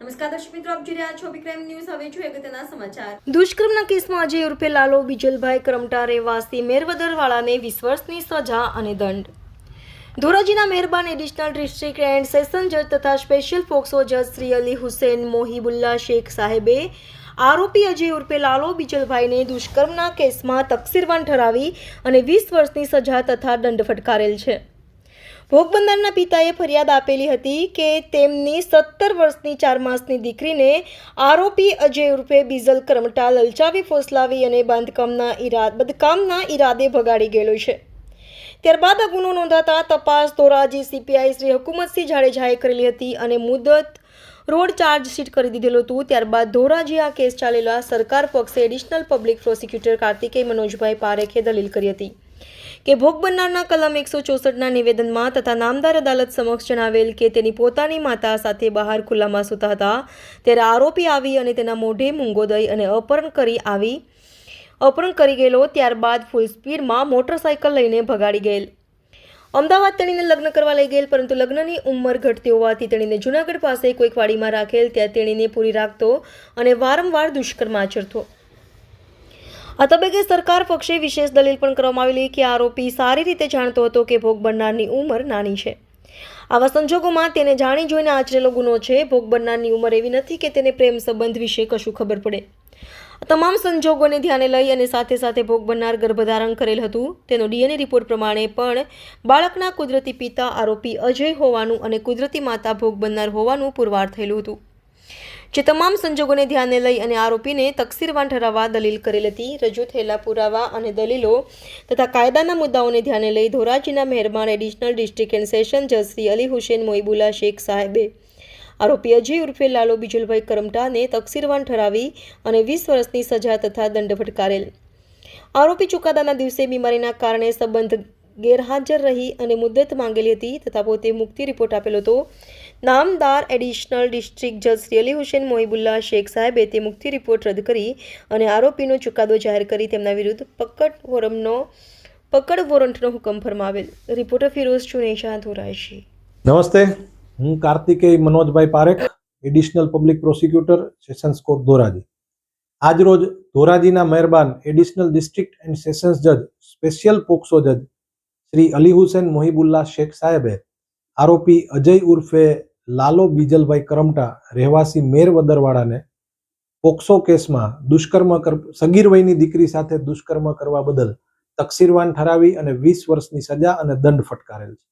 નમસ્કાર દર્શક મિત્રો, આપ જોઈ રહ્યા છો ક્રાઇમ ન્યૂઝ. હવે જોઈએ અગત્યના સમાચાર. દુષ્કર્મના કેસમાં અજય ઉર્ફે લાલો બીજલભાઈ કરમટા રહેવાસી મેરવદરવાળાને 20 વર્ષની સજા અને દંડ. ધોરાજીના મહેરબાન એડિશનલ ડિસ્ટ્રિક્ટ એન્ડ સેશન જજ તથા સ્પેશિયલ પોક્સો જજ શ્રી અલી હુસૈન મોહિબુલ્લા શેખ સાહેબે આરોપી અજય ઉર્ફે લાલો બીજલભાઈને દુષ્કર્મના કેસમાં તકસીરવાન ઠરાવી અને 20 વર્ષની સજા તથા દંડ ફટકારેલ છે. ભોગ બનનારના પિતાએ ફરિયાદ આપેલી હતી કે તેમની 17 વર્ષની 4 માસની દીકરીને આરોપી અજય ઉર્ફે બીજલ કરમટા લલચાવી ફોસલાવી અને બદકામના ઈરાદે ભગાડી ગયેલો છે. ત્યારબાદ આ ગુનો નોંધાતા તપાસ ધોરાજી સીપીઆઈ શ્રી હુકુમતસિંહ જાડેજાએ કરેલી હતી અને મુદત રોડ ચાર્જશીટ કરી દીધેલું હતું. ત્યારબાદ ધોરાજી આ કેસ ચાલેલા સરકાર પક્ષે એડિશનલ પબ્લિક પ્રોસિક્યુટર કાર્તિકેય મનોજભાઈ પારેખે દલીલ કરી હતી કે ભોગ બનનારના કલમ 164ના નિવેદનમાં તથા નામદાર અદાલત સમક્ષ જણાવેલ કે તેની પોતાની માતા સાથે બહાર ખુલ્લામાં સૂતા હતા ત્યારે આરોપી આવી અને તેના મોઢે મૂંગો દઈ અને અપહરણ કરી ગયેલો. ત્યારબાદ ફૂલ સ્પીડમાં મોટરસાઇકલ લઈને ભગાડી ગયેલ. અમદાવાદ તેણીને લગ્ન કરવા લઈ ગયેલ, પરંતુ લગ્નની ઉંમર ઘટતી હોવાથી તેણીને જૂનાગઢ પાસે કોઈક વાડીમાં રાખેલ. ત્યાં તેણીને પૂરી રાખતો અને વારંવાર દુષ્કર્મ આચરતો. આ તબક્કે સરકાર પક્ષે વિશેષ દલીલ પણ કરવામાં આવેલી કે આરોપી સારી રીતે જાણતો હતો કે ભોગ બનનારની ઉંમર નાની છે. આવા સંજોગોમાં તેને જાણી જોઈને આચરેલો ગુનો છે. ભોગ બનનારની ઉંમર એવી નથી કે તેને પ્રેમ સંબંધ વિશે કશું ખબર પડે. તમામ સંજોગોને ધ્યાને લઈ અને સાથે સાથે ભોગ બનનાર ગર્ભધારણ કરેલ હતું. તેનો ડીએનએ રિપોર્ટ પ્રમાણે પણ બાળકના કુદરતી પિતા આરોપી અજય હોવાનું અને કુદરતી માતા ભોગ બનનાર હોવાનું પુરવાર થયેલું હતું. જે તમામ સંજોગોને ધ્યાને લઈ અને આરોપીને તકસીરવાન ઠરાવવા દલીલ કરેલ હતી. રજૂ થયેલા પુરાવા અને દલીલો તથા કાયદાના મુદ્દાઓને ધ્યાને લઈ ધોરાજીના મહેરબાન એડિશનલ ડિસ્ટ્રિક્ટ એન્ડ સેશન જજ શ્રી અલી હુસૈન મોહિબુલ્લા શેખ સાહેબે આરોપી અજય ઉર્ફે લાલો બીજલભાઈ કરમટાને તકસીરવાન ઠરાવી અને 20 વર્ષની સજા તથા દંડ ફટકારેલ. આરોપી ચુકાદાના દિવસે બીમારીના કારણે સંબંધ ગેરહાજર રહી અને મુદ્દત માંગેલી હતી તથા પોતે મુક્તિ રિપોર્ટ આપેલો હતો. નામદાર એડિશનલ ડિસ્ટ્રિક્ટ જજ શ્રી અલી હુસૈન મોહિબુલ્લા શેખ સાહેબે તે મુક્તિ રિપોર્ટ રદ કરી અને આરોપીનો ચુકાદો જાહેર કરી તેમના વિરુદ્ધ પકડ વોરંટનો હુકમ ફરમાવેલ. રિપોર્ટર ફિરોઝ ચુનેજા, ધોરાજી. નમસ્તે, હું કાર્તિકેય મનોજભાઈ Parekh, additional public prosecutor, sessions court Dhoraji. આજરોજ ધોરાજીના મહેરબાન એડિશનલ ડિસ્ટ્રિક્ટ એન્ડ સેશન્સ જજ સ્પેશિયલ પોક્સો જજ શ્રી અલી હુસૈન મોહિબુલ્લા શેખ સાહેબે આરોપી અજય ઉર્ફે લાલો બીજલભાઈ કરમટા રહેવાસી મેરવદરવાળાને પોક્સો કેસમાં સગીર વયની દીકરી સાથે દુષ્કર્મ કરવા બદલ તકસીરવાન ઠરાવી અને 20 વર્ષની સજા અને દંડ ફટકારેલ છે.